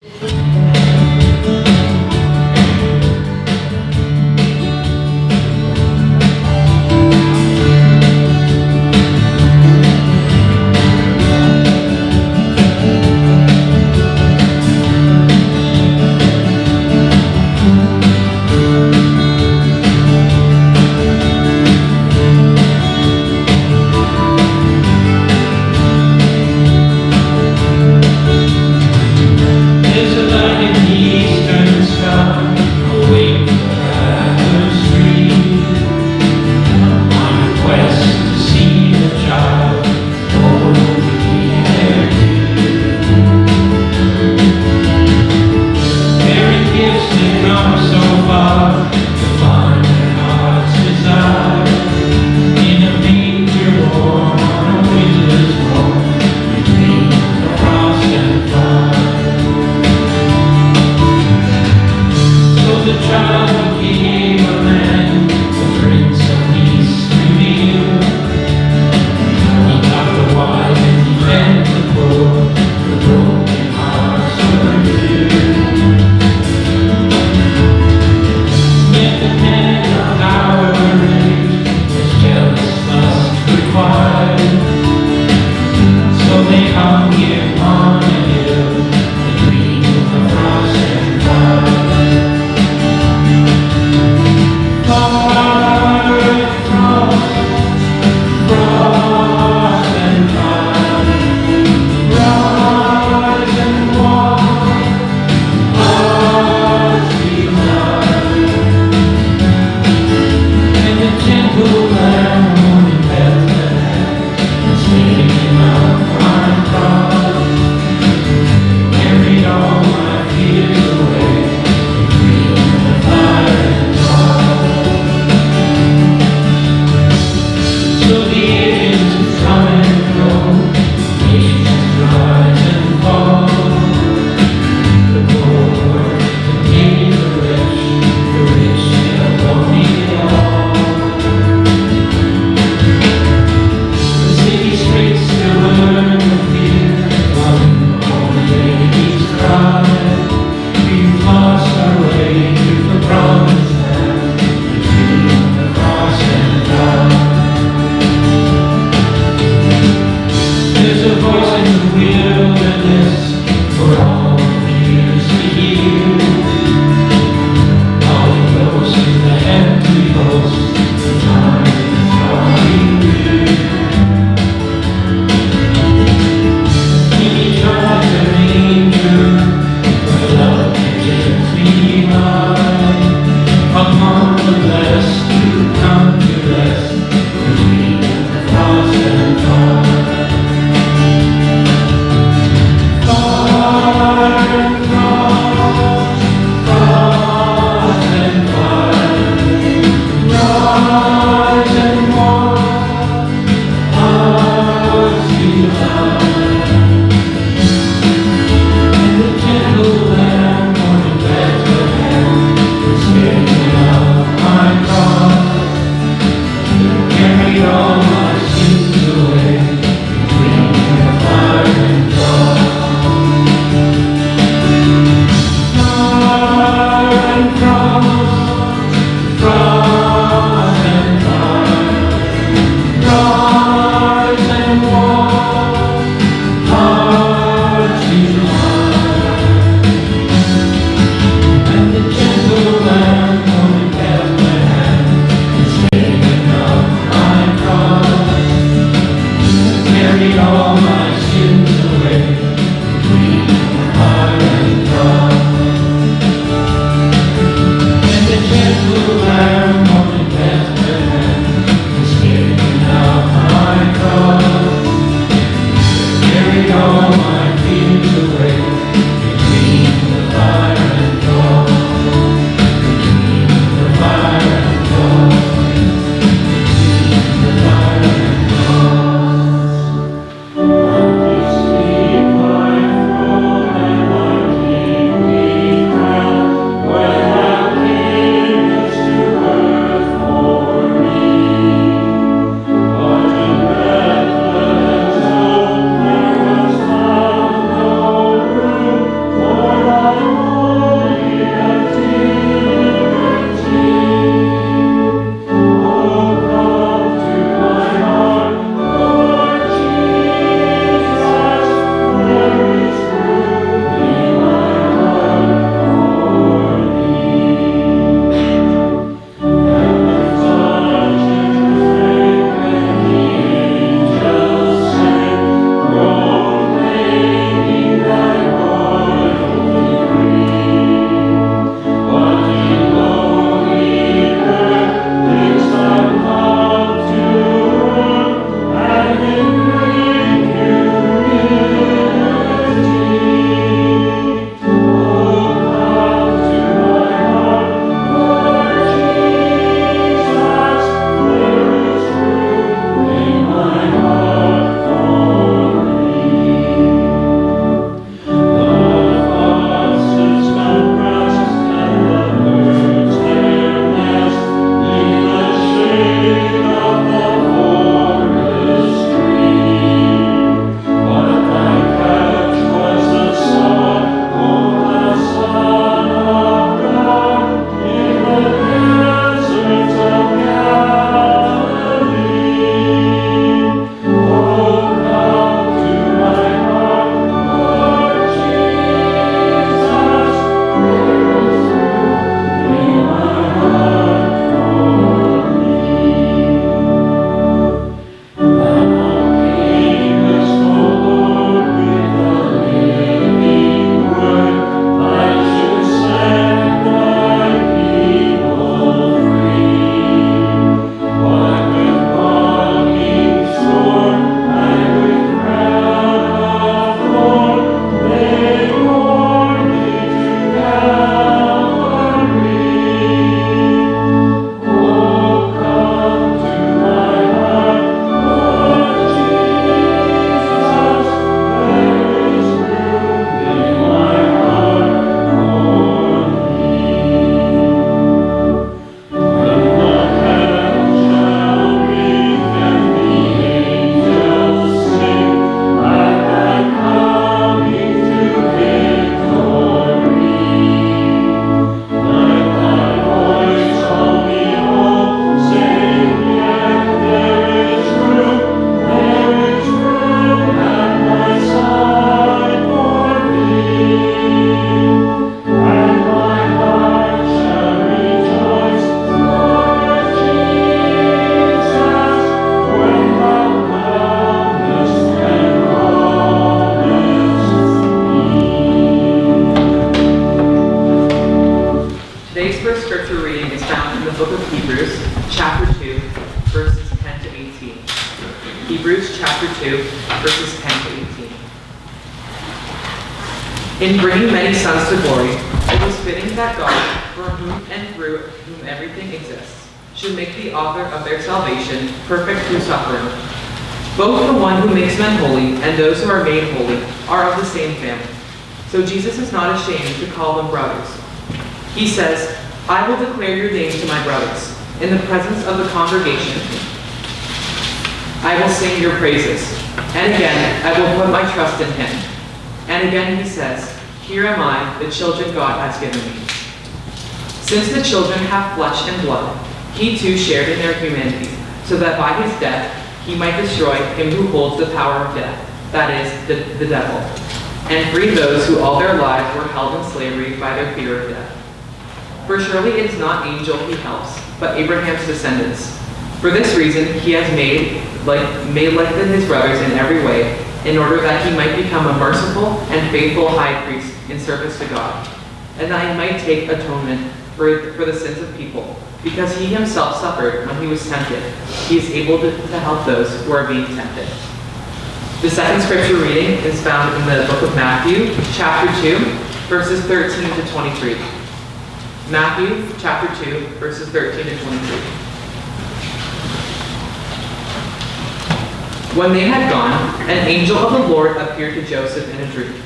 Thank you. Today's first scripture reading is found in the book of Hebrews, chapter 2, verses 10 to 18. Hebrews chapter 2, verses 10 to 18. In bringing many sons to glory, it was fitting that God, for whom and through whom everything exists, should make the author of their salvation perfect through suffering. Both the one who makes men holy and those who are made holy are of the same family. So Jesus is not ashamed to call them brothers. He says, I will declare your name to my brothers. In the presence of the congregation, I will sing your praises. And again, I will put my trust in him. And again he says, here am I, the children God has given me. Since the children have flesh and blood, he too shared in their humanity, so that by his death he might destroy him who holds the power of death, that is, the devil, and free those who all their lives were held in slavery by their fear of death. For surely it is not angel he helps, but Abraham's descendants. For this reason he has made like his brothers in every way, in order that he might become a merciful and faithful high priest in service to God, and that he might take atonement for the sins of people. Because he himself suffered when he was tempted, he is able to help those who are being tempted. The second scripture reading is found in the book of Matthew, chapter 2, verses 13 to 23. Matthew, chapter 2, verses 13 to 23. When they had gone, an angel of the Lord appeared to Joseph in a dream.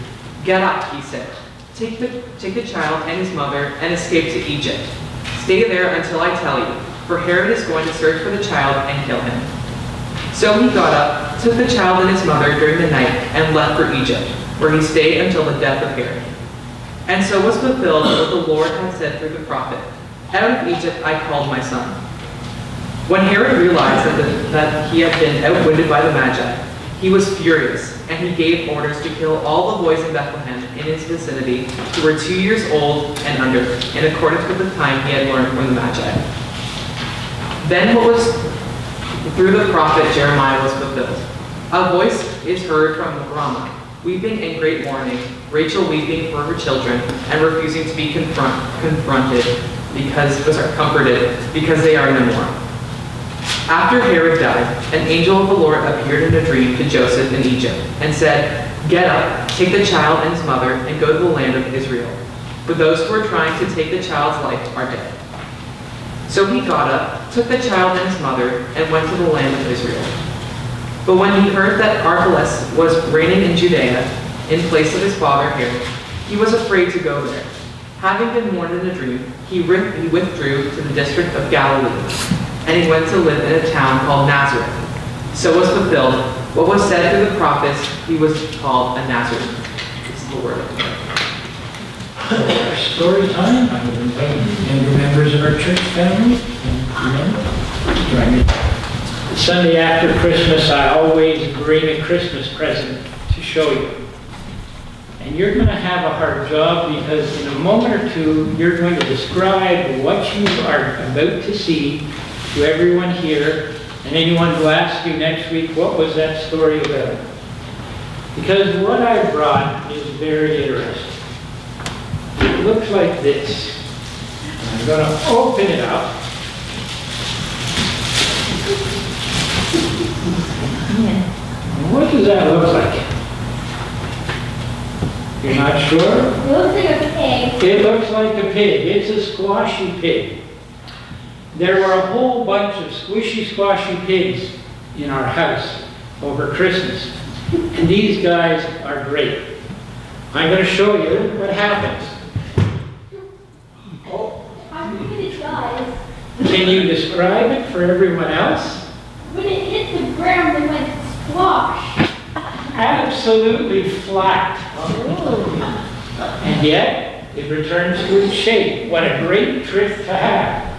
Get up, he said. Take the child and his mother and escape to Egypt. Stay there until I tell you, for Herod is going to search for the child and kill him. So he got up, took the child and his mother during the night, and left for Egypt, where he stayed until the death of Herod. And so was fulfilled what the Lord had said through the prophet, out of Egypt I called my son. When Herod realized that he had been outwitted by the Magi, he was furious, and he gave orders to kill all the boys in Bethlehem in his vicinity who were 2 years old and under, in accordance with the time he had learned from the Magi. Then what was through the prophet Jeremiah was fulfilled. A voice is heard from Ramah, weeping in great mourning, Rachel weeping for her children and refusing to be comforted because they are no more. After Herod died, an angel of the Lord appeared in a dream to Joseph in Egypt and said, get up, take the child and his mother, and go to the land of Israel. For those who are trying to take the child's life are dead. So he got up, took the child and his mother, and went to the land of Israel. But when he heard that Archelaus was reigning in Judea in place of his father Herod, he was afraid to go there. Having been warned in a dream, he withdrew to the district of Galilee, and he went to live in a town called Nazareth. So was fulfilled what was said through the prophets, he was called a Nazarene. This is the word of the Lord. Story time. I would invite younger members of our church family and join me. The Sunday after Christmas, I always bring a Christmas present to show you. And you're going to have a hard job because in a moment or two, you're going to describe what you are about to see to everyone here and anyone who asks you next week, what was that story about? Because what I brought is very interesting. It looks like this. I'm going to open it up. What does that look like? You're not sure? It looks like a pig. It looks like a pig. It's a squashy pig. There were a whole bunch of squishy, squashy pigs in our house over Christmas. And these guys are great. I'm going to show you what happens. Oh. I'm looking at guys. Can you describe it for everyone else? When it hit the ground, it went squash. Absolutely flat. And yet, it returns to its shape. What a great trick to have.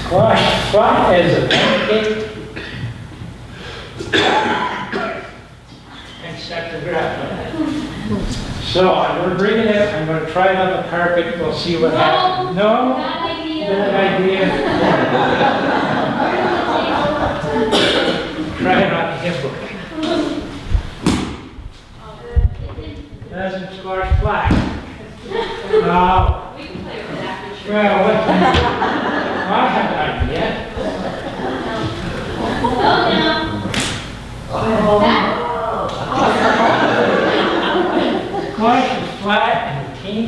Squash flat as a pancake. And stuck to ground. So I'm going to bring it out. I'm going to try it on the carpet. We'll see what happens. No? Bad idea.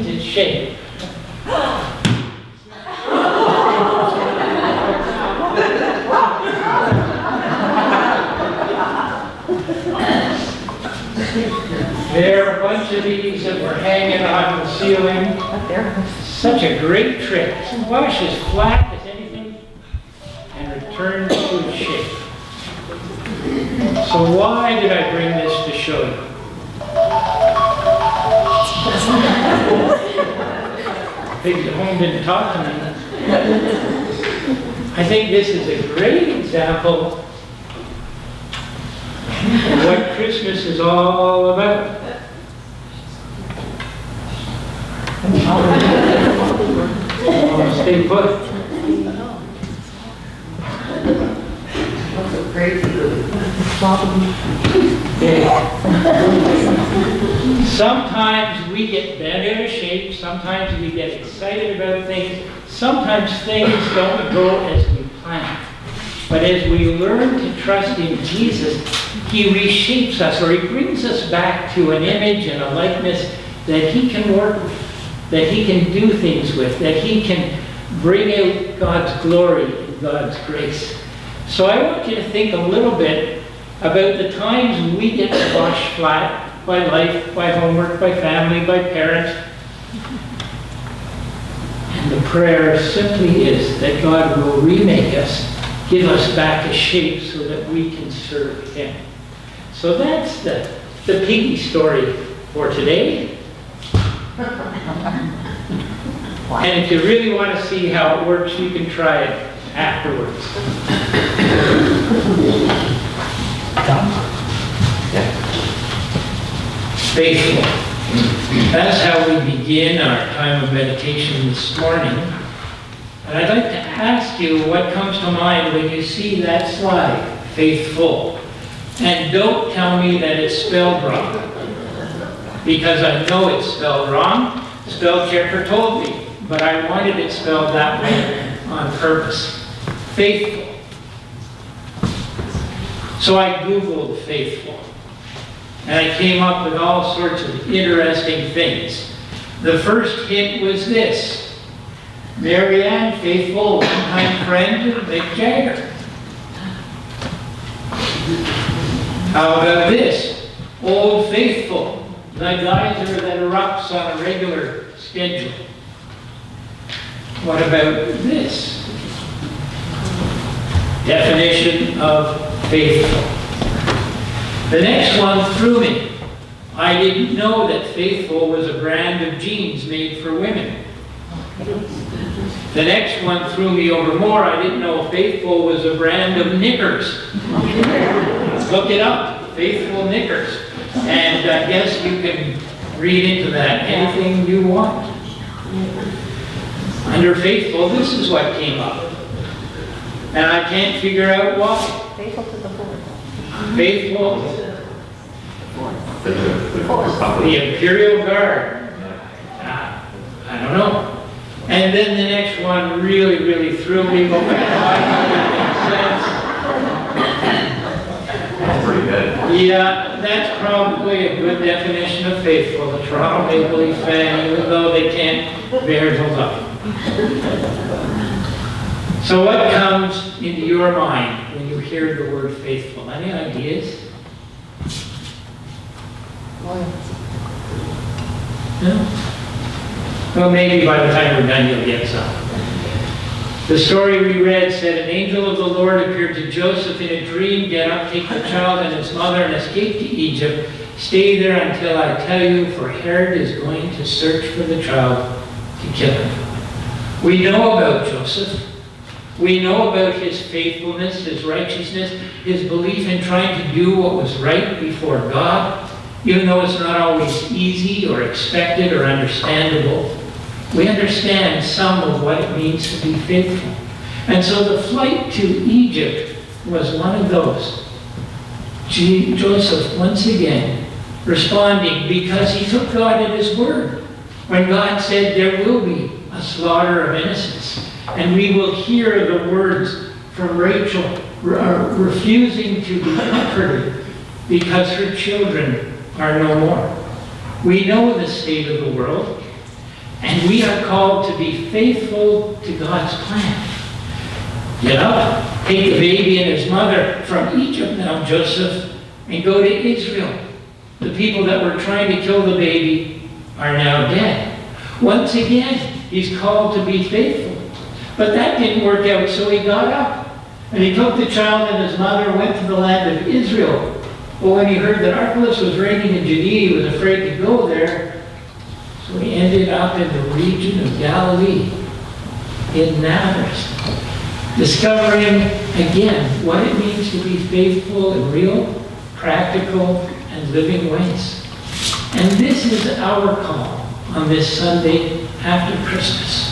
means it's shape. There are a bunch of these that were hanging on the ceiling. Such a great trick. Wash as flat as anything and return to its shape. So why did I bring this to show you? Pigs at home didn't talk to me. I think this is a great example of what Christmas is all about. Oh, stay put. Sometimes we get bent out of shape, sometimes we get excited about things, sometimes things don't go as we planned. But as we learn to trust in Jesus, He reshapes us, or He brings us back to an image and a likeness that He can work with, that He can do things with, that He can bring out God's glory and God's grace. So I want you to think a little bit about the times we get washed flat by life, by homework, by family, by parents. And the prayer simply is that God will remake us, give us back a shape so that we can serve Him. So that's the piggy story for today. And if you really want to see how it works, you can try it afterwards. Faithful. That's how we begin our time of meditation this morning. And I'd like to ask you what comes to mind when you see that slide, faithful. And don't tell me that it's spelled wrong, because I know it's spelled wrong. Spell checker told me, but I wanted it spelled that way on purpose. Faithful. So I Googled faithful, and I came up with all sorts of interesting things. The first hint was this: Marianne, faithful, longtime friend of Mick Jagger. How about this? Old Faithful, the geyser that erupts on a regular schedule. What about this? Definition of faithful. The next one threw me. I didn't know that Faithful was a brand of jeans made for women. The next one threw me over more. I didn't know Faithful was a brand of knickers. Look it up, Faithful knickers. And I guess you can read into that anything you want. Under Faithful, this is what came up. And I can't figure out why. Faithful to the board. Faithful. The Imperial Guard. I don't know. And then the next one really threw me. But I thought it made sense. That's pretty good. Yeah, that's probably a good definition of faithful. The Toronto Maple Leaf fan, even though they can't bear to love. So what comes into your mind when you hear the word faithful? Any ideas? No? Well, maybe by the time we're done you'll get some. The story we read said, an angel of the Lord appeared to Joseph in a dream. Get up, take the child and his mother and escape to Egypt. Stay there until I tell you, for Herod is going to search for the child to kill him. We know about Joseph. We know about his faithfulness, his righteousness, his belief in trying to do what was right before God, even though it's not always easy or expected or understandable. We understand some of what it means to be faithful. And so the flight to Egypt was one of those. Joseph, once again, responding because he took God at his word. When God said there will be a slaughter of innocents, and we will hear the words from Rachel refusing to be comforted because her children are no more. We know the state of the world. And we are called to be faithful to God's plan. Get up, take the baby and his mother from Egypt now, Joseph, and go to Israel. The people that were trying to kill the baby are now dead. Once again, he's called to be faithful. But that didn't work out, so he got up. And he took the child and his mother and went to the land of Israel. But when he heard that Archelaus was reigning in Judea, he was afraid to go there. So he ended up in the region of Galilee, in Nazareth, discovering again what it means to be faithful in real, practical, and living ways. And this is our call on this Sunday after Christmas.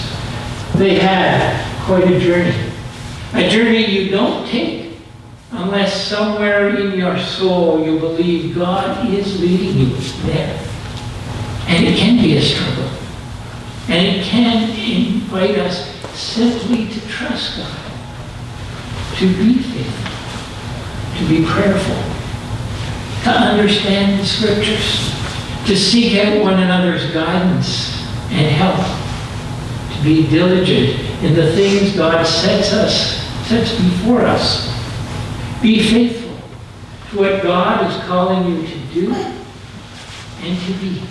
They had quite a journey you don't take unless somewhere in your soul you believe God is leading you there. And it can be a struggle. And it can invite us simply to trust God, to be faithful, to be prayerful, to understand the Scriptures, to seek out one another's guidance and help, to be diligent in the things God sets before us. Be faithful to what God is calling you to do and to be.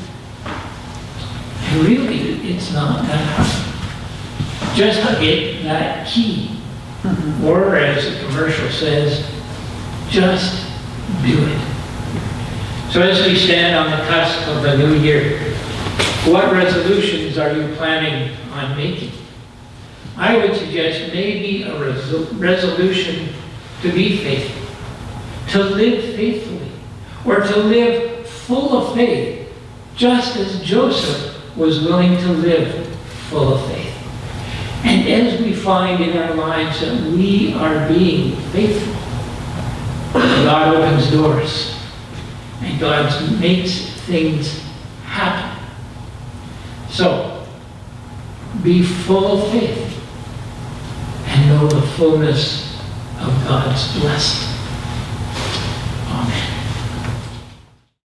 And really, it's not that hard. Just hit that key. Or, as the commercial says, just do it. So as we stand on the cusp of the new year, what resolutions are you planning on making? I would suggest maybe a resolution to be faithful, to live faithfully, or to live full of faith, just as Joseph was willing to live full of faith. And as we find in our lives that we are being faithful, God opens doors, and God makes things happen. So, be full of faith and know the fullness of God's blessing.